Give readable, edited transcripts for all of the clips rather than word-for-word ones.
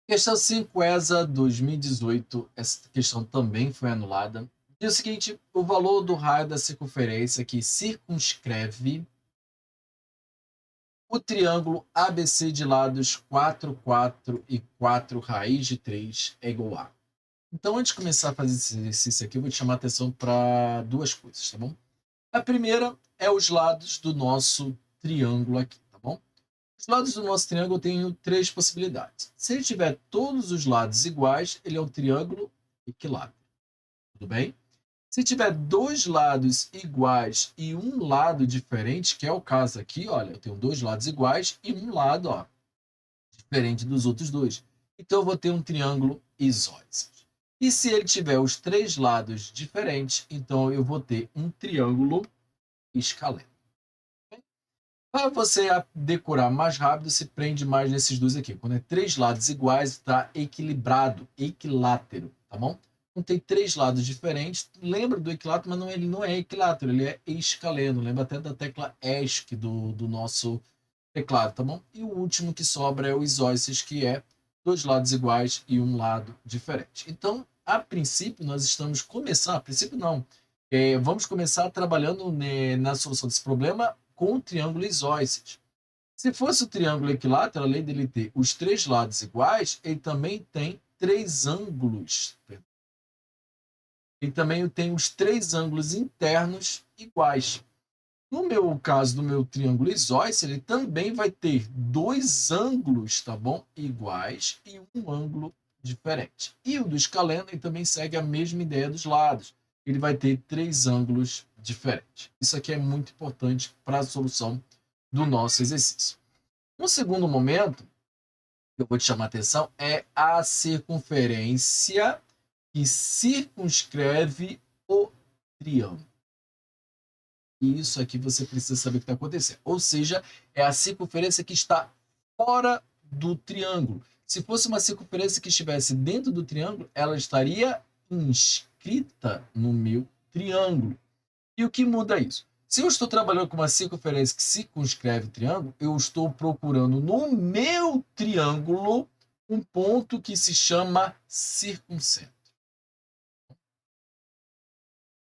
Questão 5, ESA 2018, essa questão também foi anulada. Diz o seguinte: o valor do raio da circunferência que circunscreve o triângulo ABC de lados 4, 4 e 4 raiz de 3 é igual a. Então, antes de começar a fazer esse exercício aqui, eu vou te chamar a atenção para duas coisas, tá bom? A primeira é os lados do nosso triângulo aqui, tá bom? Os lados do nosso triângulo eu tenho três possibilidades. Se ele tiver todos os lados iguais, ele é um triângulo equilátero. Tudo bem? Se tiver dois lados iguais e um lado diferente, que é o caso aqui, olha, eu tenho dois lados iguais e um lado, ó, diferente dos outros dois. Então eu vou ter um triângulo isósceles. E se ele tiver os três lados diferentes, então eu vou ter um triângulo escaleno. Para você decorar mais rápido, se prende mais nesses dois aqui. Quando é três lados iguais, está equilibrado, equilátero, tá bom? Quando tem três lados diferentes, lembra do equilátero, mas não, ele não é equilátero, ele é escaleno. Lembra até da tecla ESC do nosso teclado, tá bom? E o último que sobra é o isósceles, que é dois lados iguais e um lado diferente. Então, a princípio, nós estamos começando, a princípio não, vamos começar trabalhando na solução desse problema com o triângulo isósceles. Se fosse o triângulo equilátero, além dele ter os três lados iguais, ele também tem três ângulos. Ele também tem os três ângulos internos iguais. No meu caso, do meu triângulo isósceles, ele também vai ter dois ângulos, tá bom? Iguais e um ângulo diferente. E o do escaleno, ele também segue a mesma ideia dos lados. Ele vai ter três ângulos diferentes. Isso aqui é muito importante para a solução do nosso exercício. Um segundo momento que eu vou te chamar a atenção é a circunferência que circunscreve o triângulo. E isso aqui você precisa saber o que está acontecendo. Ou seja, é a circunferência que está fora do triângulo. Se fosse uma circunferência que estivesse dentro do triângulo, ela estaria inscrita no meu triângulo. E o que muda isso? Se eu estou trabalhando com uma circunferência que circunscreve o triângulo, eu estou procurando no meu triângulo um ponto que se chama circuncentro.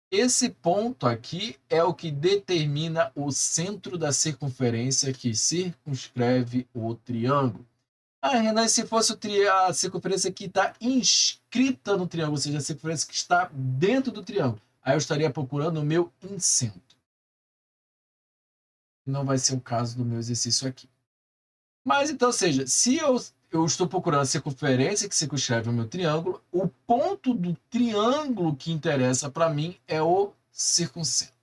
Esse ponto aqui é o que determina o centro da circunferência que circunscreve o triângulo. Ah, Renan, se fosse a circunferência que está inscrita no triângulo, ou seja, a circunferência que está dentro do triângulo, aí eu estaria procurando o meu incentro. Não vai ser o caso do meu exercício aqui. Mas então, ou seja, se eu estou procurando a circunferência que circunscreve o meu triângulo, o ponto do triângulo que interessa para mim é o circuncentro.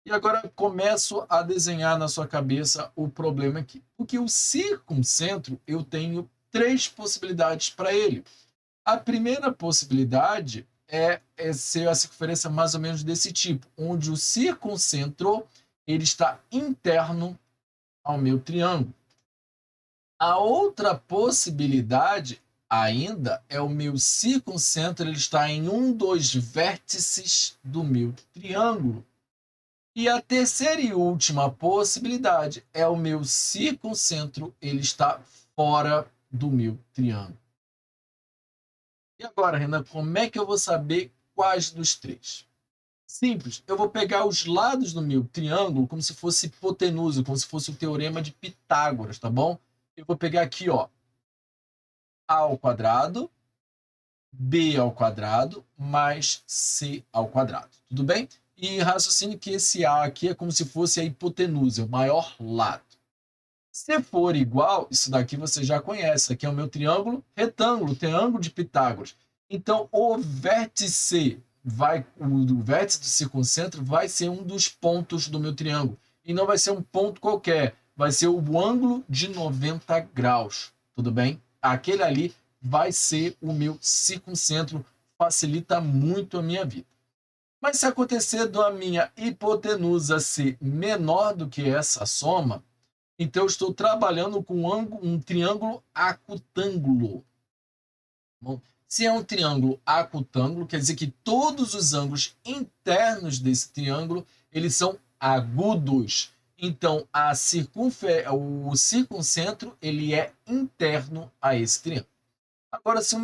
E agora começo a desenhar na sua cabeça o problema aqui. Porque o circuncentro, eu tenho três possibilidades para ele. A primeira possibilidade é ser a circunferência mais ou menos desse tipo, onde o circuncentro ele está interno ao meu triângulo. A outra possibilidade ainda é o meu circuncentro ele está em um dos vértices do meu triângulo. E a terceira e última possibilidade é o meu circuncentro ele está fora do meu triângulo. E agora, Renan, como é que eu vou saber quais dos três? Simples, eu vou pegar os lados do meu triângulo como se fosse hipotenusa, como se fosse o teorema de Pitágoras, tá bom? Eu vou pegar aqui, ó, a ao quadrado, b ao quadrado, mais c ao quadrado, tudo bem? E raciocine que esse a aqui é como se fosse a hipotenusa, o maior lado. Se for igual, isso daqui você já conhece, aqui é o meu triângulo retângulo, triângulo de Pitágoras. Então, o vértice do circuncentro vai ser um dos pontos do meu triângulo. E não vai ser um ponto qualquer, vai ser o ângulo de 90 graus, tudo bem? Aquele ali vai ser o meu circuncentro, facilita muito a minha vida. Mas se acontecer da minha hipotenusa ser menor do que essa soma, então eu estou trabalhando com um triângulo acutângulo. Bom, se é um triângulo acutângulo, quer dizer que todos os ângulos internos desse triângulo eles são agudos. Então, o circuncentro ele é interno a esse triângulo. Agora, se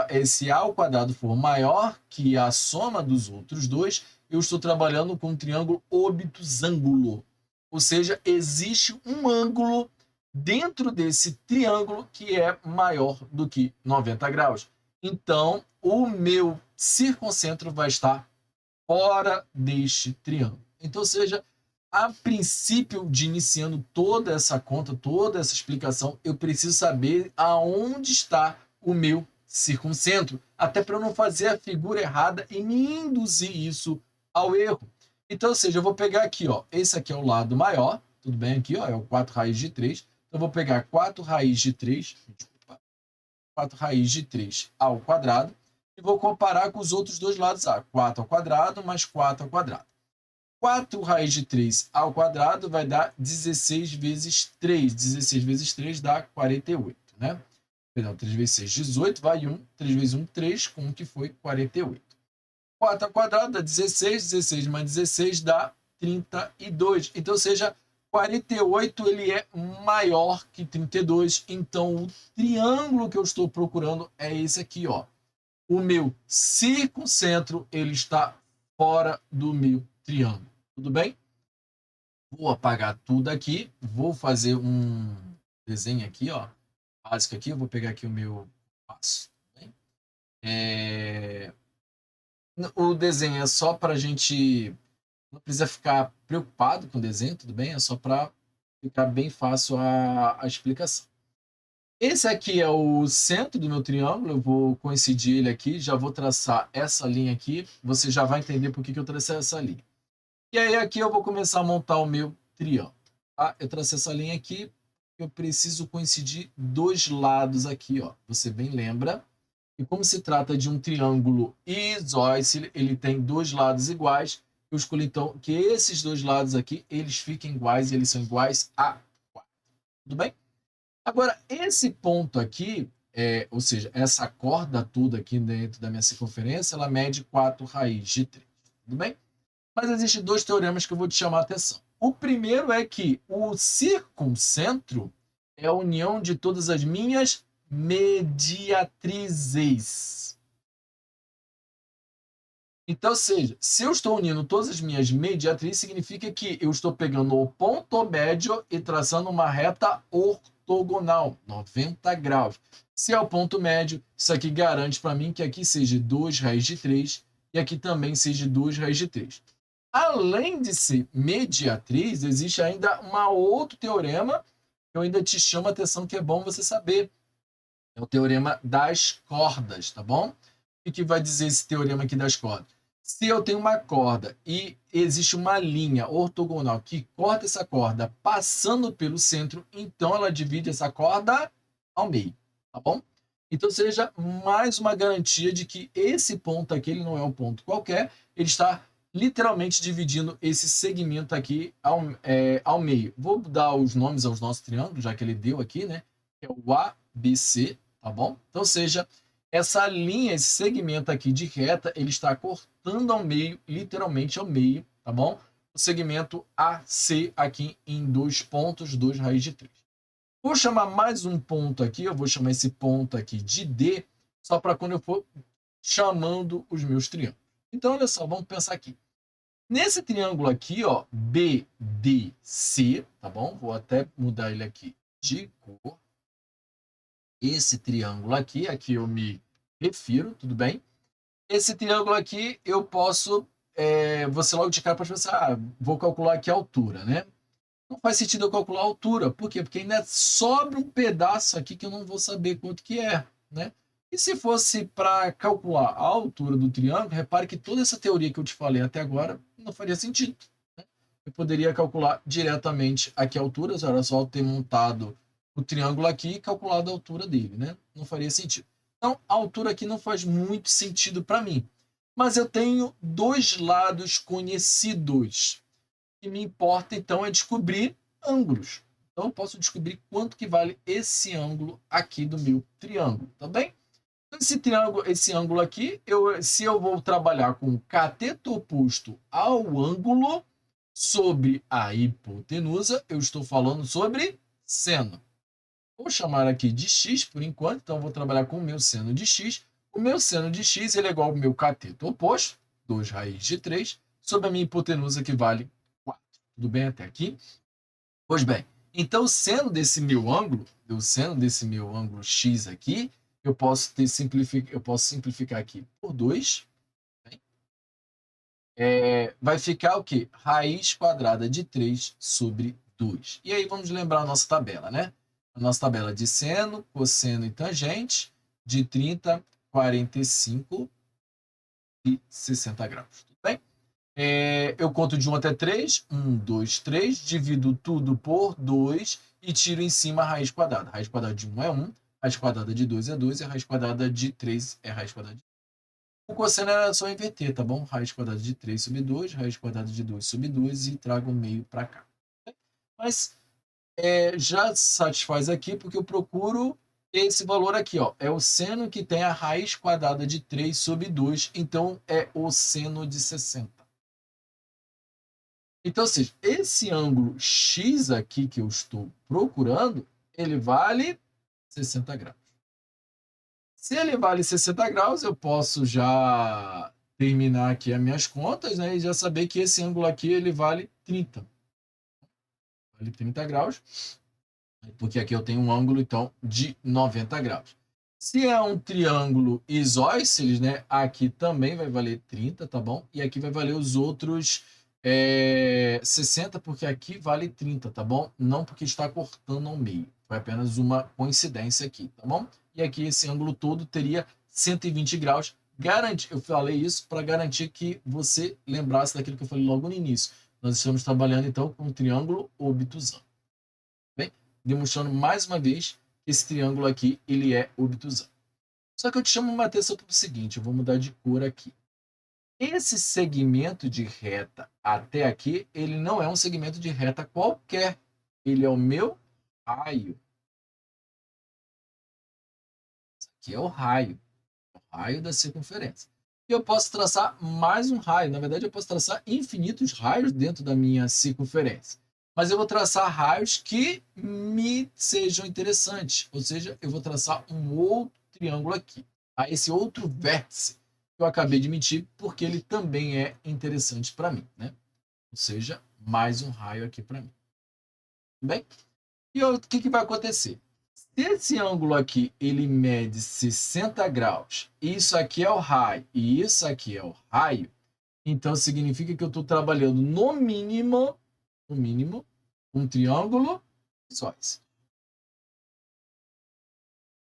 esse a ao quadrado for maior que a soma dos outros dois, eu estou trabalhando com um triângulo obtusângulo. Ou seja, existe um ângulo dentro desse triângulo que é maior do que 90 graus. Então, o meu circuncentro vai estar fora deste triângulo. Então, ou seja, a princípio de iniciando toda essa conta, toda essa explicação, eu preciso saber aonde está o meu circuncentro, até para eu não fazer a figura errada e me induzir isso ao erro. Então, ou seja, eu vou pegar aqui, ó, esse aqui é o lado maior, tudo bem aqui, ó, é o 4 raiz de 3. Então, eu vou pegar 4 raiz de 3, desculpa, 4 raiz de 3 ao quadrado, e vou comparar com os outros dois lados, 4 ao quadrado mais 4 ao quadrado. 4 raiz de 3 ao quadrado vai dar 16 vezes 3. 16 vezes 3 dá 48, né? Perdão, 3 vezes 6, 18, vai 1. 3 vezes 1, 3, com 1 que foi 48. 4 ao quadrado dá 16, 16 mais 16 dá 32. Então, ou seja, 48 ele é maior que 32. Então, o triângulo que eu estou procurando é esse aqui, ó. O meu circuncentro ele está fora do meu triângulo. Tudo bem? Vou apagar tudo aqui. Vou fazer um desenho aqui, ó. Básico aqui. Eu vou pegar aqui o meu passo. O desenho é só para a gente... Não precisa ficar preocupado com o desenho, tudo bem? É só para ficar bem fácil a explicação. Esse aqui é o centro do meu triângulo, eu vou coincidir ele aqui, já vou traçar essa linha aqui, você já vai entender por que eu tracei essa linha. E aí aqui eu vou começar a montar o meu triângulo. Tá? Eu tracei essa linha aqui, eu preciso coincidir dois lados aqui, ó. Você bem lembra. E como se trata de um triângulo isósceles, ele tem dois lados iguais, eu escolhi então que esses dois lados aqui, eles fiquem iguais, e eles são iguais a 4. Tudo bem? Agora, esse ponto aqui, ou seja, essa corda toda aqui dentro da minha circunferência, ela mede 4 raiz de 3. Tudo bem? Mas existem dois teoremas que eu vou te chamar a atenção. O primeiro é que o circuncentro é a união de todas as minhas mediatrizes. Então, ou seja, se eu estou unindo todas as minhas mediatrizes, significa que eu estou pegando o ponto médio e traçando uma reta ortogonal, 90 graus. Se é o ponto médio, isso aqui garante para mim que aqui seja 2 raiz de 3 e aqui também seja 2 raiz de 3. Além de ser mediatriz, existe ainda um outro teorema que eu ainda te chamo a atenção, que é bom você saber. É o teorema das cordas, tá bom? O que vai dizer esse teorema aqui das cordas? Se eu tenho uma corda e existe uma linha ortogonal que corta essa corda passando pelo centro, então ela divide essa corda ao meio, tá bom? Então seja mais uma garantia de que esse ponto aqui, ele não é um ponto qualquer, ele está literalmente dividindo esse segmento aqui ao meio. Vou dar os nomes aos nossos triângulos, já que ele deu aqui, né? É o ABC, tá bom? Então seja... Essa linha, esse segmento aqui de reta, ele está cortando ao meio, literalmente ao meio, tá bom? O segmento AC aqui em 2 pontos, 2 raiz de 3. Vou chamar mais um ponto aqui, eu vou chamar esse ponto aqui de D, só para quando eu for chamando os meus triângulos. Então, olha só, vamos pensar aqui. Nesse triângulo aqui, ó, BDC, tá bom? Vou até mudar ele aqui de cor. Esse triângulo aqui eu me refiro, tudo bem? Esse triângulo aqui eu posso, você logo de cara pode pensar, vou calcular aqui a altura, né? Não faz sentido eu calcular a altura, por quê? Porque ainda sobra um pedaço aqui que eu não vou saber quanto que é, né? E se fosse para calcular a altura do triângulo, repare que toda essa teoria que eu te falei até agora não faria sentido, né? Eu poderia calcular diretamente aqui a altura, era só ter montado o triângulo aqui e calculado a altura dele, né? Não faria sentido. Então, a altura aqui não faz muito sentido para mim. Mas eu tenho dois lados conhecidos. O que me importa, então, é descobrir ângulos. Então, eu posso descobrir quanto que vale esse ângulo aqui do meu triângulo, tá bem? Esse ângulo aqui, se eu vou trabalhar com o cateto oposto ao ângulo sobre a hipotenusa, eu estou falando sobre seno. Vou chamar aqui de x por enquanto, então vou trabalhar com o meu seno de x. O meu seno de x ele é igual ao meu cateto oposto, 2 raiz de 3, sobre a minha hipotenusa que vale 4. Tudo bem até aqui? Pois bem, então o seno desse meu ângulo x aqui, eu posso simplificar aqui por 2. Vai ficar o quê? Raiz quadrada de 3 sobre 2. E aí vamos lembrar a nossa tabela, né? A nossa tabela de seno, cosseno e tangente de 30, 45 e 60 graus. Tudo bem? Eu conto de 1 até 3. 1, 2, 3. Divido tudo por 2 e tiro em cima a raiz quadrada. A raiz quadrada de 1 é 1, a raiz quadrada de 2 é 2 e a raiz quadrada de 3 é a raiz quadrada de 3. O cosseno era só inverter, tá bom? Raiz quadrada de 3 sobre 2, raiz quadrada de 2 sobre 2 e trago o meio para cá. Mas já satisfaz aqui porque eu procuro esse valor aqui, ó. É o seno que tem a raiz quadrada de 3 sobre 2, então é o seno de 60. Então, ou seja, esse ângulo x aqui que eu estou procurando, ele vale 60 graus. Se ele vale 60 graus, eu posso já terminar aqui as minhas contas, né, e já saber que esse ângulo aqui ele vale 30. Vale 30 graus, porque aqui eu tenho um ângulo, então, de 90 graus. Se é um triângulo isósceles, né, aqui também vai valer 30, tá bom? E aqui vai valer os outros 60, porque aqui vale 30, tá bom? Não porque está cortando ao meio. Foi apenas uma coincidência aqui, tá bom? E aqui esse ângulo todo teria 120 graus. Eu falei isso para garantir que você lembrasse daquilo que eu falei logo no início. Nós estamos trabalhando, então, com um triângulo obtusão. Bem, demonstrando mais uma vez que esse triângulo aqui ele é obtusão. Só que eu te chamo uma atenção para o seguinte, eu vou mudar de cor aqui. Esse segmento de reta até aqui, ele não é um segmento de reta qualquer. Ele é o meu raio. Esse aqui é o raio da circunferência. E eu posso traçar mais um raio. Na verdade, eu posso traçar infinitos raios dentro da minha circunferência. Mas eu vou traçar raios que me sejam interessantes. Ou seja, eu vou traçar um outro triângulo aqui. Esse outro vértice que eu acabei de medir, porque ele também é interessante para mim, né? Ou seja, mais um raio aqui para mim. Tudo bem? E o que vai acontecer? Se esse ângulo aqui ele mede 60 graus, isso aqui é o raio e isso aqui é o raio, então significa que eu estou trabalhando no mínimo, um triângulo isósceles.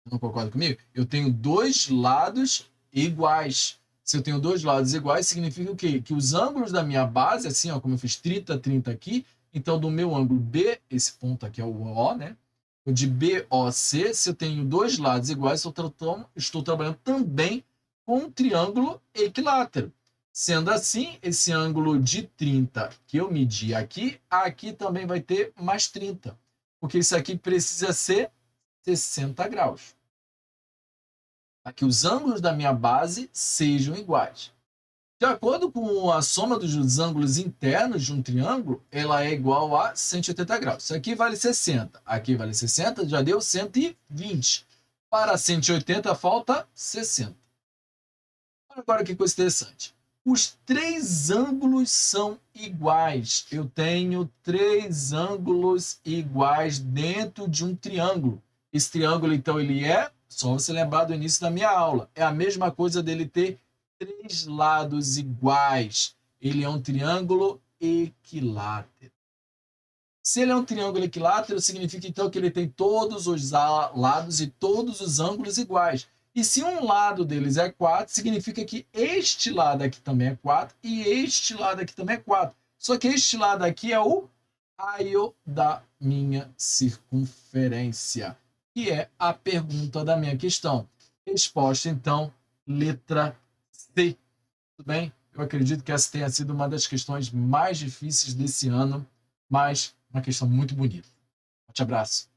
Não concorda comigo? Eu tenho dois lados iguais. Se eu tenho dois lados iguais, significa o quê? Que os ângulos da minha base, assim, ó, como eu fiz 30, 30 aqui, então do meu ângulo B, esse ponto aqui é o O, né? De BOC, se eu tenho dois lados iguais, estou trabalhando também com um triângulo equilátero. Sendo assim, esse ângulo de 30 que eu medi aqui, aqui também vai ter mais 30. Porque isso aqui precisa ser 60 graus. Para que os ângulos da minha base sejam iguais. De acordo com a soma dos ângulos internos de um triângulo, ela é igual a 180 graus. Isso aqui vale 60, aqui vale 60, já deu 120. Para 180 falta 60. Agora que coisa interessante. Os três ângulos são iguais. Eu tenho três ângulos iguais dentro de um triângulo. Esse triângulo, então, ele é, só você lembrar do início da minha aula, é a mesma coisa dele ter três lados iguais. Ele é um triângulo equilátero. Se ele é um triângulo equilátero, significa então que ele tem todos os lados e todos os ângulos iguais. E se um lado deles é 4, significa que este lado aqui também é 4 e este lado aqui também é 4. Só que este lado aqui é o raio da minha circunferência, que é a pergunta da minha questão. Resposta, então, letra C. Tudo bem? Eu acredito que essa tenha sido uma das questões mais difíceis desse ano, mas uma questão muito bonita. Forte abraço.